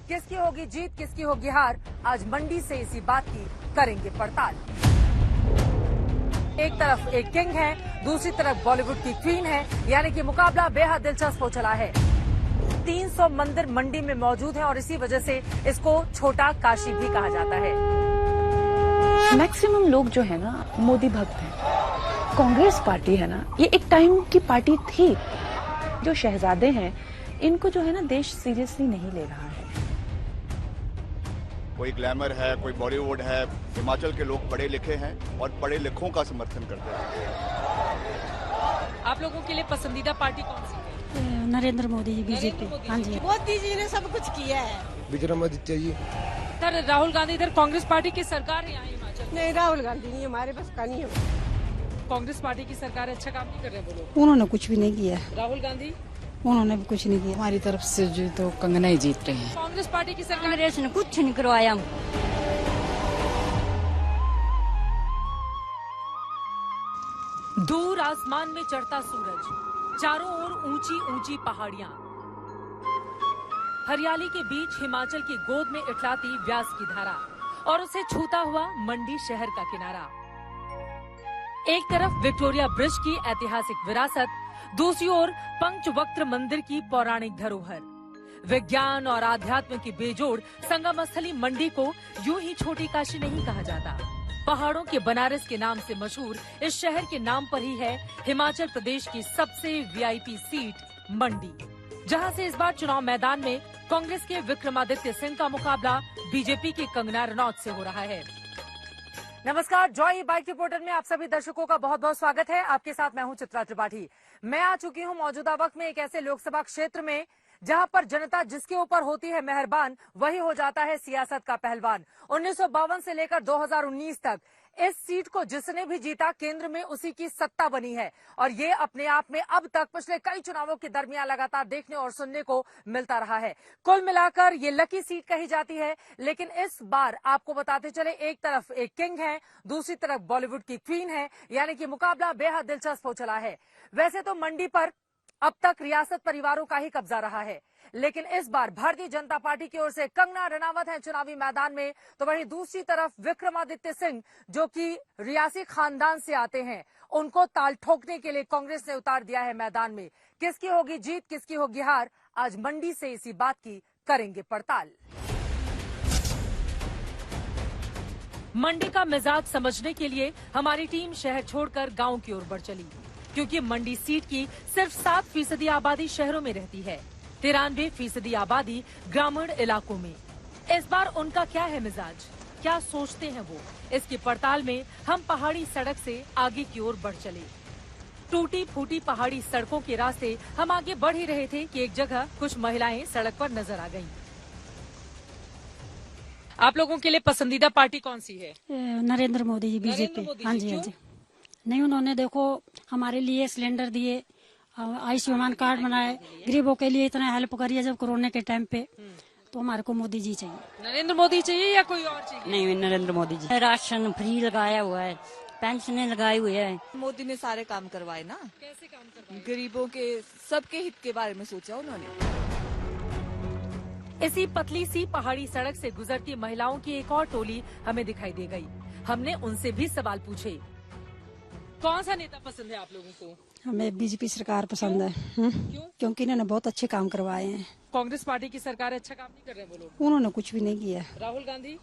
किसकी होगी जीत, किसकी होगी हार, आज मंडी से इसी बात की करेंगे पड़ताल। एक तरफ एक किंग है, दूसरी तरफ बॉलीवुड की क्वीन है, यानी कि मुकाबला बेहद दिलचस्प हो चला है। 300 मंदिर मंडी में मौजूद हैं और इसी वजह से इसको छोटा काशी भी कहा जाता है। मैक्सिमम लोग जो है ना मोदी भक्त हैं। कांग्रेस पार्टी है ना, ये एक टाइम की पार्टी थी। जो शहजादे हैं इनको जो है ना देश सीरियसली नहीं ले रहा है। कोई ग्लैमर है, कोई बॉलीवुड है। हिमाचल के लोग पढ़े लिखे हैं और पढ़े लिखों का समर्थन करते हैं। आप लोगों के लिए पसंदीदा पार्टी कौन सी है? नरेंद्र मोदी जी, बीजेपी। हाँ जी, मोदी जी ने सब कुछ किया है। विक्रमादित्य जी। सर, राहुल गांधी इधर कांग्रेस पार्टी की सरकार है यहाँ हिमाचल। नहीं, राहुल गांधी नहीं, हमारे पास का नहीं है। कांग्रेस पार्टी की सरकार अच्छा काम नहीं कर रहे बोलो। उन्होंने कुछ भी नहीं किया। राहुल गांधी उन्होंने भी कुछ नहीं किया। हमारी तरफ से जो तो कंगना ही जीत रहे हैं। कांग्रेस पार्टी की सरकार कांग्रेस ने कुछ नहीं करवाया। दूर आसमान में चढ़ता सूरज, चारों ओर ऊंची ऊंची पहाड़ियां, हरियाली के बीच हिमाचल की गोद में इटलाती व्यास की धारा और उसे छूता हुआ मंडी शहर का किनारा। एक तरफ विक्टोरिया ब्रिज की ऐतिहासिक विरासत, दूसरी ओर पंचवक्त्र मंदिर की पौराणिक धरोहर। विज्ञान और आध्यात्म की बेजोड़ संगम स्थली मंडी को यूं ही छोटी काशी नहीं कहा जाता। पहाड़ों के बनारस के नाम से मशहूर इस शहर के नाम पर ही है हिमाचल प्रदेश की सबसे वीआईपी सीट मंडी, जहां से इस बार चुनाव मैदान में कांग्रेस के विक्रमादित्य सिंह का मुकाबला बीजेपी के कंगना रनौत से हो रहा है। नमस्कार, जॉय बाइक रिपोर्टर में आप सभी दर्शकों का बहुत बहुत स्वागत है। आपके साथ मैं हूं चित्रा त्रिपाठी। मैं आ चुकी हूं मौजूदा वक्त में एक ऐसे लोकसभा क्षेत्र में जहां पर जनता जिसके ऊपर होती है मेहरबान, वही हो जाता है सियासत का पहलवान। 1952 से लेकर 2019 तक इस सीट को जिसने भी जीता, केंद्र में उसी की सत्ता बनी है और ये अपने आप में अब तक पिछले कई चुनावों के दरमियान लगातार देखने और सुनने को मिलता रहा है। कुल मिलाकर ये लकी सीट कही जाती है, लेकिन इस बार आपको बताते चले, एक तरफ एक किंग है, दूसरी तरफ बॉलीवुड की क्वीन है, यानी कि मुकाबला बेहद दिलचस्प हो चला है। वैसे तो मंडी पर अब तक रियासत परिवारों का ही कब्जा रहा है, लेकिन इस बार भारतीय जनता पार्टी की ओर से कंगना रनावत है चुनावी मैदान में, तो वहीं दूसरी तरफ विक्रमादित्य सिंह जो कि रियासी खानदान से आते हैं, उनको ताल ठोकने के लिए कांग्रेस ने उतार दिया है मैदान में। किसकी होगी जीत, किसकी होगी हार, आज मंडी से इसी बात की करेंगे पड़ताल। मंडी का मिजाज समझने के लिए हमारी टीम शहर छोड़कर गांव की ओर बढ़ चली, क्योंकि मंडी सीट की सिर्फ 7% आबादी शहरों में रहती है, 93% आबादी ग्रामीण इलाकों में। इस बार उनका क्या है मिजाज, क्या सोचते हैं वो, इसकी पड़ताल में हम पहाड़ी सड़क से आगे की ओर बढ़ चले। टूटी फूटी पहाड़ी सड़कों के रास्ते हम आगे बढ़ ही रहे थे कि एक जगह कुछ महिलाएं सड़क पर नजर आ गईं। आप लोगों के लिए पसंदीदा पार्टी कौन सी है? नरेंद्र मोदी जी, बीजेपी। हाँ जी, हाँ जी। नहीं, उन्होंने देखो हमारे लिए सिलेंडर दिए, आयुष्मान कार्ड बनाए, गरीबों के लिए इतना हेल्प करिए जब कोरोना के टाइम पे, तो हमारे को मोदी जी चाहिए। नरेंद्र मोदी चाहिए या कोई और चाहिए? नहीं, नरेंद्र मोदी जी। राशन फ्री लगाया हुआ है, पेंशनें लगाई हुई है। मोदी ने सारे काम करवाए ना। कैसे काम करवाए? गरीबों के, सबके हित के बारे में सोचा उन्होंने। इसी पतली सी पहाड़ी सड़क से गुजरती महिलाओं की एक और टोली हमें दिखाई दे गई। हमने उनसे भी सवाल पूछे। कौन सा नेता पसंद है आप लोगों को? हमें बीजेपी सरकार पसंद है। क्यों? क्योंकि इन्होंने बहुत अच्छे काम करवाए हैं। कांग्रेस पार्टी की सरकार अच्छा काम नहीं कर रहे बोलो। उन्होंने कुछ भी नहीं किया। राहुल गांधी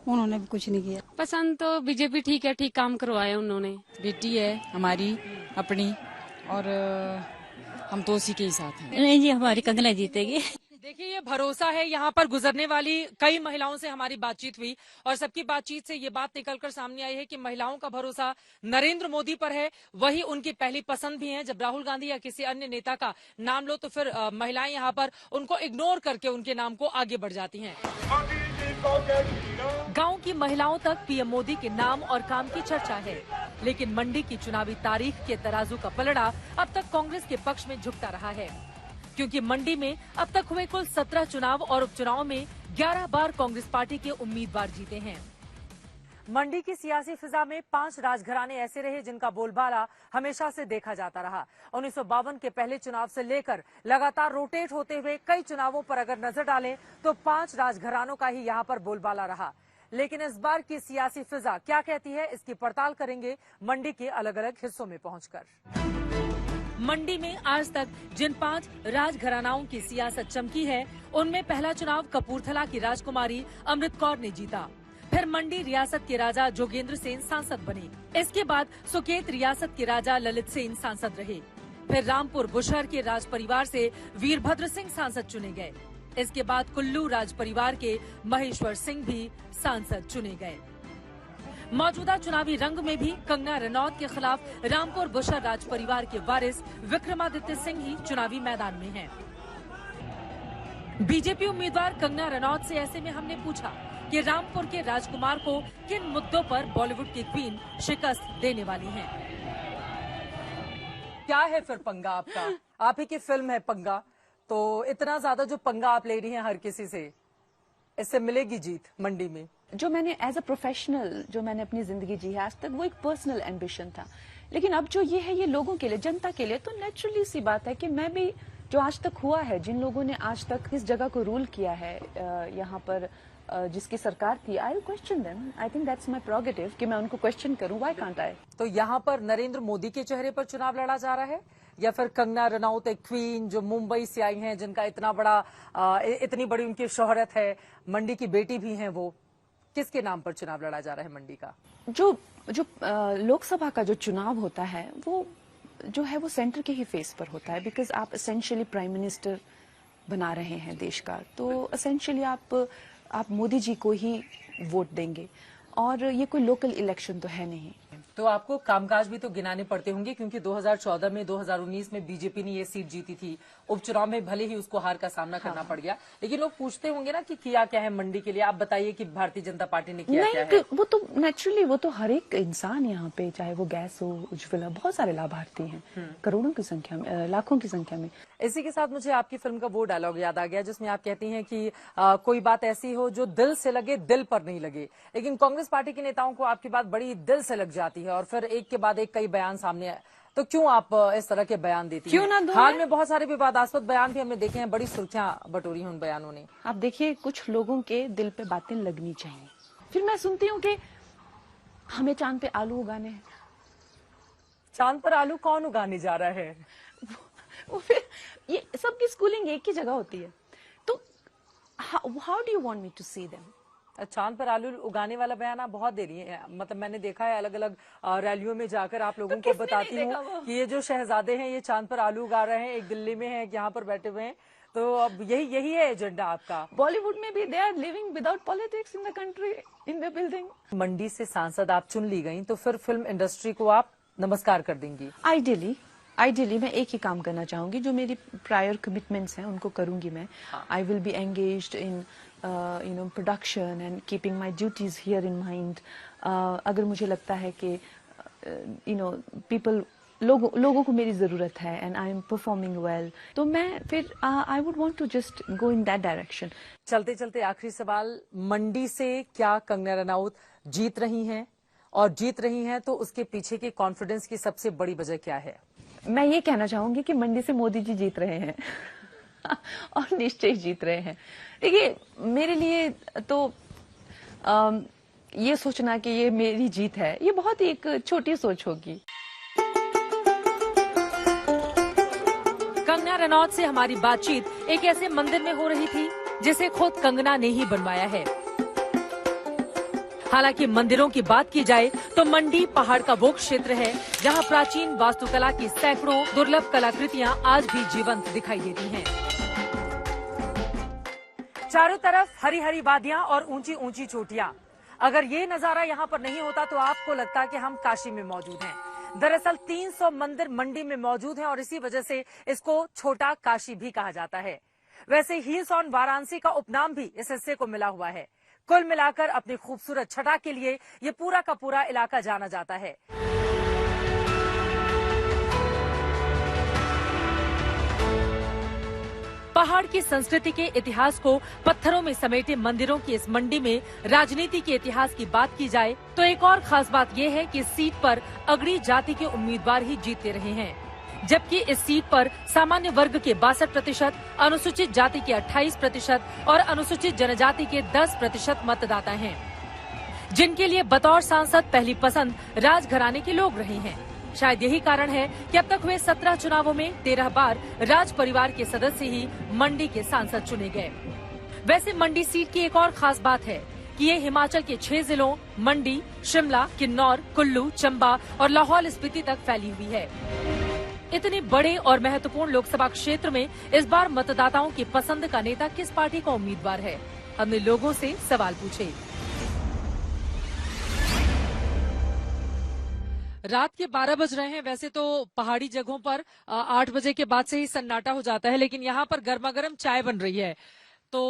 उन्होंने भी कुछ नहीं किया। पसंद तो बीजेपी ठीक है, ठीक काम करवाए उन्होंने। बेटी है हमारी अपनी और हम तो उसी के ही साथ हैं। नहीं जी, हमारी कंगना जीतेगी। देखिए, ये भरोसा है। यहाँ पर गुजरने वाली कई महिलाओं से हमारी बातचीत हुई और सबकी बातचीत से ये बात निकलकर सामने आई है कि महिलाओं का भरोसा नरेंद्र मोदी पर है, वही उनकी पहली पसंद भी है। जब राहुल गांधी या किसी अन्य नेता का नाम लो तो फिर महिलाएं यहाँ पर उनको इग्नोर करके उनके नाम को आगे बढ़ जाती हैं। गांव की महिलाओं तक पीएम मोदी के नाम और काम की चर्चा है, लेकिन मंडी की चुनावी तारीख के तराजू का पलड़ा अब तक कांग्रेस के पक्ष में झुकता रहा है, क्योंकि मंडी में अब तक हुए कुल 17 चुनाव और उपचुनाव में 11 बार कांग्रेस पार्टी के उम्मीदवार जीते हैं। मंडी की सियासी फिजा में 5 राजघराने ऐसे रहे जिनका बोलबाला हमेशा से देखा जाता रहा। 1952 के पहले चुनाव से लेकर लगातार रोटेट होते हुए कई चुनावों पर अगर नजर डालें तो 5 राजघरानों का ही यहां पर बोलबाला रहा। लेकिन इस बार की सियासी फिजा क्या कहती है, इसकी पड़ताल करेंगे मंडी के अलग अलग हिस्सों में पहुंचकर। मंडी में आज तक जिन 5 राजघरानाओं की सियासत चमकी है, उनमें पहला चुनाव कपूरथला की राजकुमारी अमृत कौर ने जीता। फिर मंडी रियासत के राजा जोगेंद्र सेन सांसद बने। इसके बाद सुकेत रियासत के राजा ललित सेन सांसद रहे। फिर रामपुर बुशहर के राज परिवार से वीरभद्र सिंह सांसद चुने गए। इसके बाद कुल्लू राज परिवार के महेश्वर सिंह भी सांसद चुने गए। मौजूदा चुनावी रंग में भी कंगना रनौत के खिलाफ रामपुर बुशहर राज परिवार के वारिस विक्रमादित्य सिंह ही चुनावी मैदान में हैं। बीजेपी उम्मीदवार कंगना रनौत से ऐसे में हमने पूछा कि रामपुर के राजकुमार को किन मुद्दों पर बॉलीवुड की क्वीन शिकस्त देने वाली हैं। क्या है फिर पंगा आपका? आप ही की फिल्म है पंगा, तो इतना ज्यादा जो पंगा आप ले रही हैं हर किसी से, इससे मिलेगी जीत मंडी में? जो मैंने एज अ प्रोफेशनल जो मैंने अपनी जिंदगी जी है आज तक, वो एक पर्सनल एम्बिशन था। लेकिन अब जो ये है, ये लोगों के लिए, जनता के लिए, तो नेचुरली सी बात है कि मैं भी जो आज तक हुआ है, जिन लोगों ने आज तक इस जगह को रूल किया है, यहाँ पर जिसकी सरकार थी, I question them. I think that's my prerogative कि मैं उनको क्वेश्चन करूं। Why can't I? तो यहाँ पर नरेंद्र मोदी के चेहरे पर चुनाव लड़ा जा रहा है, या फिर कंगना रनौत एक क्वीन जो मुंबई से आई हैं, जिनका इतना बड़ा इतनी बड़ी उनकी शोहरत है, मंडी की बेटी भी हैं, वो किसके नाम पर चुनाव लड़ा जा रहा है मंडी का? जो लोकसभा का जो चुनाव होता है, वो जो है वो सेंटर के ही फेस पर होता है। बिकॉज आप एसेंशियली प्राइम मिनिस्टर बना रहे हैं देश का, तो एसेंशियली आप मोदी जी को ही वोट देंगे, और ये कोई लोकल इलेक्शन तो है नहीं। तो आपको कामकाज भी तो गिनाने पड़ते होंगे, क्योंकि 2014 में 2019 में बीजेपी ने ये सीट जीती थी। उपचुनाव में भले ही उसको हार का सामना करना पड़ गया, लेकिन लोग पूछते होंगे ना कि किया क्या है मंडी के लिए। आप बताइए कि भारतीय जनता पार्टी ने किया क्या है? वो तो नेचुरली, वो तो हर एक इंसान यहाँ पे, चाहे वो गैस हो, उज्ज्वला, बहुत सारे लाभार्थी हैं, करोड़ों की संख्या में, लाखों की संख्या में। इसी के साथ मुझे आपकी फिल्म का वो डायलॉग याद आ गया जिसमें आप कहती हैं कि कोई बात ऐसी हो जो दिल से लगे, दिल पर नहीं लगे। लेकिन कांग्रेस पार्टी के नेताओं को आपकी बात बड़ी दिल से लग जाती है, और फिर एक के बाद एक कई बयान सामने आए। तो क्यों आप इस तरह के बयान देती हैं? क्यों ना? हाल में बहुत सारे विवादास्पद बयान भी हमने देखे हैं, बड़ी सुर्खियां बटोरी हैं उन बयानों ने। आप देखिए, कुछ लोगों के दिल पे बातें लगनी चाहिए। फिर मैं सुनती हूँ कि हमें चांद पे आलू उगाने हैं। चांद पर आलू कौन उगाने जा रहा है? वो फिर ये सबकी स्कूलिंग एक ही जगह होती है, तो how do you want me to see them? चांद पर आलू उगाने वाला बयान आप बहुत दे रही हैं। मतलब मैंने देखा है अलग अलग रैलियों में जाकर आप लोगों को बताती हूँ कि ये जो शहजादे हैं ये चांद पर आलू उगा रहे हैं, एक दिल्ली में है, यहाँ पर बैठे हुए हैं। तो अब यही है एजेंडा आपका। बॉलीवुड में भी they are living without politics in the country, in the building. Mandi से सांसद आप चुन ली गई, तो फिर फिल्म इंडस्ट्री को आप नमस्कार कर देंगी? आइडियली मैं एक ही काम करना चाहूंगी, जो मेरी प्रायर कमिटमेंट्स हैं उनको करूंगी मैं। I will be engaged in production and keeping my duties here in mind. अगर मुझे लगता है कि लोगों को मेरी जरूरत है and I am performing well, तो मैं फिर I would want to just go in that direction. चलते चलते आखिरी सवाल, मंडी से क्या कंगना रनौत जीत रही हैं? और जीत रही हैं तो उसके पीछे की कॉन्फिडेंस की सबसे बड़ी वजह क्या है? मैं ये कहना चाहूंगी कि मंडी से मोदी जी जीत रहे हैं और निश्चय जीत रहे हैं। देखिए, मेरे लिए तो ये सोचना कि ये मेरी जीत है, ये बहुत ही एक छोटी सोच होगी। कंगना रनौत से हमारी बातचीत एक ऐसे मंदिर में हो रही थी जिसे खुद कंगना ने ही बनवाया है। हालांकि मंदिरों की बात की जाए तो मंडी पहाड़ का वो क्षेत्र है जहां प्राचीन वास्तुकला की सैकड़ों दुर्लभ कलाकृतियां आज भी जीवंत दिखाई देती हैं। चारों तरफ हरी हरी वादियां और ऊंची ऊंची चोटियां। अगर ये नजारा यहाँ पर नहीं होता तो आपको लगता कि हम काशी में मौजूद हैं। दरअसल 300 मंदिर मंडी में मौजूद हैं और इसी वजह से इसको छोटा काशी भी कहा जाता है। वैसे हील्स ऑन वाराणसी का उपनाम भी इस हिस्से को मिला हुआ है। कुल मिलाकर अपनी खूबसूरत छटा के लिए ये पूरा का पूरा इलाका जाना जाता है। पहाड़ की संस्कृति के इतिहास को पत्थरों में समेटे मंदिरों की इस मंडी में राजनीति के इतिहास की बात की जाए तो एक और खास बात यह है कि इस सीट पर अगड़ी जाति के उम्मीदवार ही जीतते रहे हैं, जबकि इस सीट पर सामान्य वर्ग के 62%, अनुसूचित जाति के 28% और अनुसूचित जनजाति के 10% मतदाता हैं, जिनके लिए बतौर सांसद पहली पसंद राजघराने के लोग रहे हैं। शायद यही कारण है कि अब तक हुए 17 चुनावों में 13 बार राज परिवार के सदस्य ही मंडी के सांसद चुने गए। वैसे मंडी सीट की एक और खास बात है कि ये हिमाचल के 6 जिलों मंडी, शिमला, किन्नौर, कुल्लू, चंबा और लाहौल स्पीति तक फैली हुई है। इतने बड़े और महत्वपूर्ण लोकसभा क्षेत्र में इस बार मतदाताओं की पसंद का नेता किस पार्टी का उम्मीदवार है? हमने लोगों से सवाल पूछे। रात के 12 बज रहे हैं। वैसे तो पहाड़ी जगहों पर 8 बजे के बाद से ही सन्नाटा हो जाता है, लेकिन यहाँ पर गर्मा गर्म चाय बन रही है। तो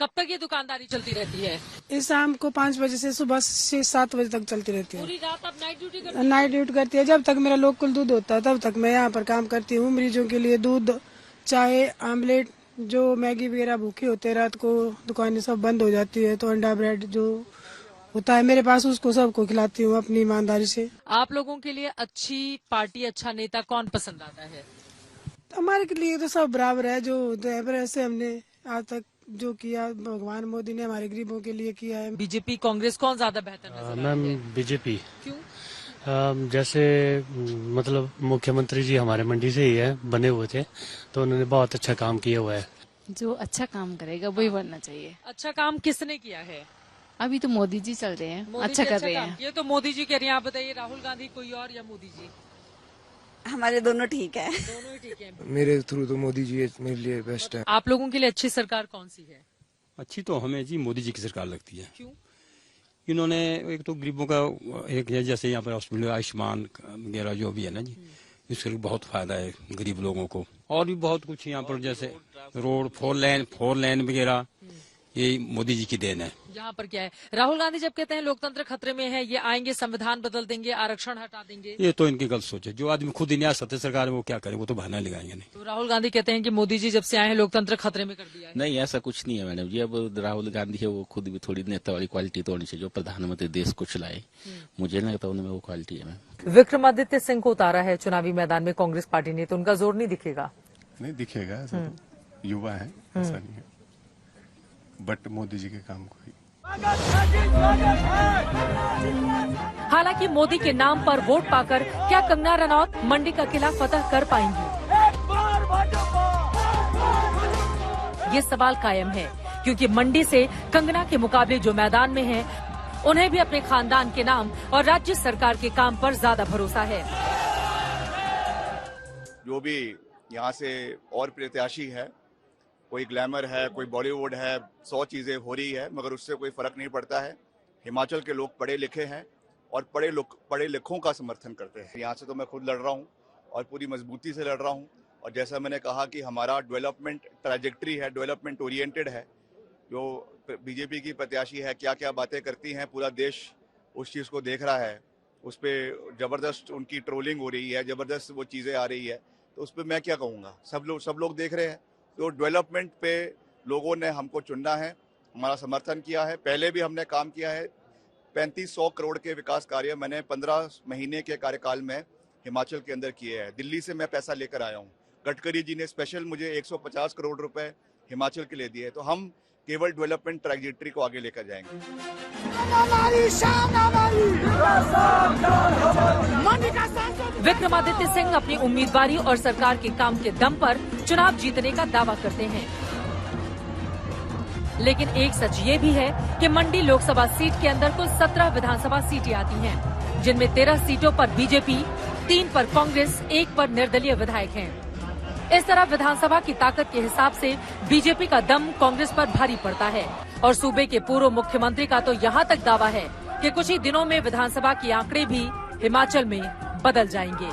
कब तक ये दुकानदारी चलती रहती है? इस शाम को 5 बजे से सुबह 6-7 बजे तक चलती रहती है। पूरी रात आप नाइट ड्यूटी करती हैं? नाइट ड्यूटी करती है। जब तक मेरा लोकल दूध होता है तब तक मैं यहाँ पर काम करती हूँ। मरीजों के लिए दूध, चाय, आमलेट, जो मैगी वगैरह भूखे होते हैं रात को दुकानें सब बंद हो जाती है तो अंडा ब्रेड जो होता है मेरे पास उसको सबको खिलाती हूँ अपनी ईमानदारी से। आप लोगों के लिए अच्छी पार्टी, अच्छा नेता कौन पसंद आता है? हमारे लिए तो सब बराबर है। जो ऐसे हमने आज तक जो किया भगवान मोदी ने हमारे गरीबों के लिए किया है। बीजेपी, कांग्रेस कौन ज्यादा बेहतर नजर आ रही है? Ma'am BJP. क्यों? जैसे मतलब मुख्यमंत्री जी हमारे मंडी से ही है, बने हुए थे, तो उन्होंने बहुत अच्छा काम किया हुआ है। जो अच्छा काम करेगा वही बनना चाहिए। अच्छा काम किसने किया है? अभी तो मोदी जी चल रहे हैं, मोदी अच्छा जी कर रहे काम हैं। किया तो मोदी जी कह रहे हैं। आप बताइए, राहुल गांधी कोई और या मोदी जी? हमारे दोनों ठीक है। दोनों ही ठीक है। मेरे थ्रू तो मोदी जी मेरे लिए बेस्ट है। आप लोगों के लिए अच्छी सरकार कौन सी है? अच्छी तो हमें जी मोदी जी की सरकार लगती है। क्यों? इन्होंने एक तो गरीबों का एक जैसे यहाँ पर हॉस्पिटल आयुष्मान वगैरह जो भी है ना जी, इससे बहुत फायदा है गरीब लोगों को। और भी बहुत कुछ यहाँ पर जैसे रोड, 4 लेन वगैरह, ये मोदी जी की देन है। यहाँ पर क्या है, राहुल गांधी जब कहते हैं लोकतंत्र खतरे में है, ये आएंगे संविधान बदल देंगे, आरक्षण हटा देंगे, ये तो इनकी गलत सोच है। जो आदमी खुद ही नहीं आ सकते सरकार में वो क्या करे, वो तो बहाना लगाएंगे नहीं। तो राहुल गांधी कहते हैं कि मोदी जी जब से आए हैं लोकतंत्र खतरे में कर दिया है। नहीं, ऐसा कुछ नहीं है मैडम जी। अब राहुल गांधी है वो खुद भी थोड़ी नेता वाली क्वालिटी तो होनी चाहिए जो प्रधानमंत्री देश को चलाए। मुझे नहीं लगता उनमें वो क्वालिटी है। मैम विक्रमादित्य सिंह को उतारा है चुनावी मैदान में कांग्रेस पार्टी ने, तो उनका जोर नहीं दिखेगा? नहीं दिखेगा, ऐसा तो युवा है, ऐसा नहीं है, बट मोदी जी के काम को ही। हालांकि मोदी के नाम पर वोट पाकर क्या कंगना रनौत मंडी का किला फतह कर पाएंगी, ये सवाल कायम है, क्योंकि मंडी से कंगना के मुकाबले जो मैदान में हैं, उन्हें भी अपने खानदान के नाम और राज्य सरकार के काम पर ज्यादा भरोसा है। जो भी यहाँ से और प्रत्याशी है, कोई ग्लैमर है, कोई बॉलीवुड है, 100 चीजें हो रही है, मगर उससे कोई फर्क नहीं पड़ता है। हिमाचल के लोग पढ़े लिखे हैं और पढ़े लिखों का समर्थन करते हैं। यहाँ से तो मैं खुद लड़ रहा हूँ और पूरी मजबूती से लड़ रहा हूँ। और जैसा मैंने कहा कि हमारा डेवलपमेंट ट्रैजेक्टरी है, डेवलपमेंट ओरिएंटेड है। जो बीजेपी की प्रत्याशी है, क्या क्या बातें करती हैं, पूरा देश उस चीज़ को देख रहा है। उस पर जबरदस्त उनकी ट्रोलिंग हो रही है, जबरदस्त वो चीज़ें आ रही है, तो उस पर मैं क्या कहूँगा। सब लोग देख रहे हैं। तो डेवलपमेंट पे लोगों ने हमको चुनना है, हमारा समर्थन किया है। पहले भी हमने काम किया है। 3500 करोड़ के विकास कार्य मैंने 15 महीने के कार्यकाल में हिमाचल के अंदर किए हैं। दिल्ली से मैं पैसा लेकर आया हूँ। गडकरी जी ने स्पेशल मुझे 150 करोड़ रुपए हिमाचल के लिए दिए। तो हम केवल डेवलपमेंट ट्रैजेक्टरी को आगे लेकर जाएंगे। विक्रमादित्य सिंह अपनी उम्मीदवारी और सरकार के काम के दम पर चुनाव जीतने का दावा करते हैं, लेकिन एक सच ये भी है कि मंडी लोकसभा सीट के अंदर कुल 17 विधानसभा सीटें आती हैं, जिनमें 13 सीटों पर बीजेपी, 3 पर कांग्रेस, 1 पर निर्दलीय विधायक हैं। इस तरह विधानसभा की ताकत के हिसाब से बीजेपी का दम कांग्रेस पर भारी पड़ता है और सूबे के पूर्व मुख्यमंत्री का तो यहाँ तक दावा है कि कुछ ही दिनों में विधानसभा के आंकड़े भी हिमाचल में बदल जाएंगे।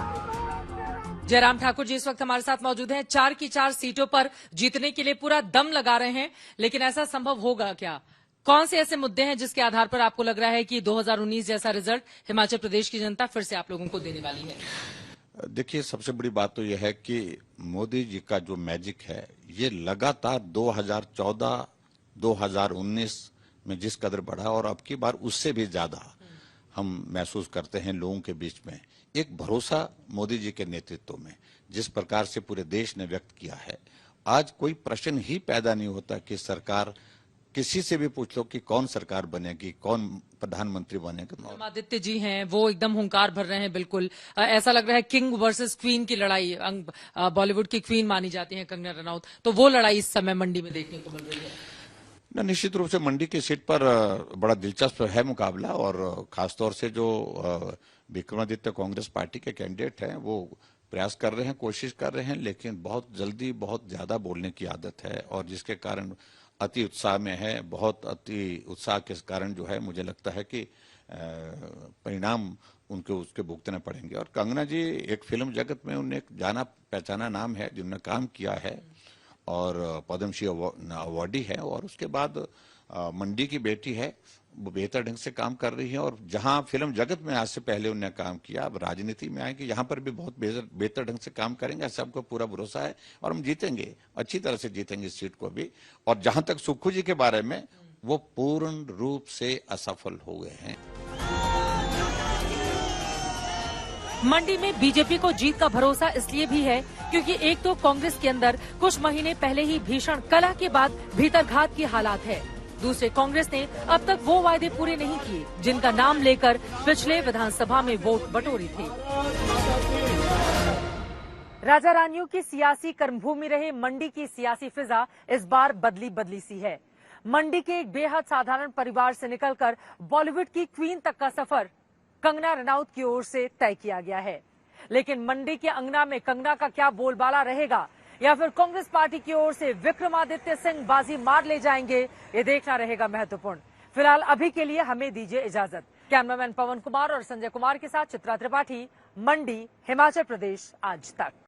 जयराम ठाकुर जी इस वक्त हमारे साथ मौजूद हैं। 4 की 4 सीटों पर जीतने के लिए पूरा दम लगा रहे हैं, लेकिन ऐसा संभव होगा क्या? कौन से ऐसे मुद्दे हैं जिसके आधार पर आपको लग रहा है कि 2019 जैसा रिजल्ट हिमाचल प्रदेश की जनता फिर से आप लोगों को देने वाली है? देखिए, सबसे बड़ी बात तो यह है कि मोदी जी का जो मैजिक है, ये लगातार 2014, 2019 में जिस कदर बढ़ा और अब की बार उससे भी ज्यादा हम महसूस करते हैं लोगों के बीच में एक भरोसा मोदी जी के नेतृत्व में, जिस प्रकार से पूरे देश ने व्यक्त किया है। आज कोई प्रश्न ही पैदा नहीं होता कि सरकार, किसी से भी पूछ लो कि कौन सरकार बनेगी, कौन प्रधानमंत्री बनेगा। आदित्य जी हैं, वो एकदम हुंकार भर रहे हैं। बिल्कुल ऐसा लग रहा है किंग वर्सेस क्वीन की लड़ाई, बॉलीवुड की क्वीन मानी जाती है कंगना रनौत, तो वो लड़ाई इस समय मंडी में देखने को मिल रही है। निश्चित रूप से मंडी की सीट पर बड़ा दिलचस्प है मुकाबला, और खासतौर से जो विक्रमादित्य कांग्रेस पार्टी के कैंडिडेट हैं वो प्रयास कर रहे हैं, कोशिश कर रहे हैं, लेकिन बहुत जल्दी बहुत ज्यादा बोलने की आदत है और जिसके कारण अति उत्साह में है। बहुत अति उत्साह के कारण जो है मुझे लगता है कि परिणाम उनके उसके भुगतने पड़ेंगे। और कंगना जी एक फिल्म जगत में उन्हें एक जाना पहचाना नाम है, जिन्होंने काम किया है और पद्मश्री अवार्डी है, और उसके बाद मंडी की बेटी है, वो बेहतर ढंग से काम कर रही है। और जहां फिल्म जगत में आज से पहले उन्होंने काम किया, अब राजनीति में आएंगे, यहाँ पर भी बहुत बेहतर ढंग से काम करेंगे, ऐसा सबको पूरा भरोसा है और हम जीतेंगे, अच्छी तरह से जीतेंगे इस सीट को भी। और जहां तक सुक्खू जी के बारे में, वो पूर्ण रूप से असफल हो गए हैं। मंडी में बीजेपी को जीत का भरोसा इसलिए भी है क्योंकि एक तो कांग्रेस के अंदर कुछ महीने पहले ही भीषण कलह के बाद भीतरघात की हालात है। दूसरे, कांग्रेस ने अब तक वो वायदे पूरे नहीं किए जिनका नाम लेकर पिछले विधानसभा में वोट बटोरी थी। राजा रानियों की सियासी कर्मभूमि रहे मंडी की सियासी फिजा इस बार बदली सी है। मंडी के एक बेहद साधारण परिवार से निकलकर बॉलीवुड की क्वीन तक का सफर कंगना रनौत की ओर से तय किया गया है। लेकिन मंडी के अंगना में कंगना का क्या बोलबाला रहेगा, या फिर कांग्रेस पार्टी की ओर से विक्रमादित्य सिंह बाजी मार ले जाएंगे, ये देखना रहेगा महत्वपूर्ण। फिलहाल अभी के लिए हमें दीजिए इजाजत। कैमरामैन पवन कुमार और संजय कुमार के साथ चित्रा त्रिपाठी, मंडी, हिमाचल प्रदेश आज तक।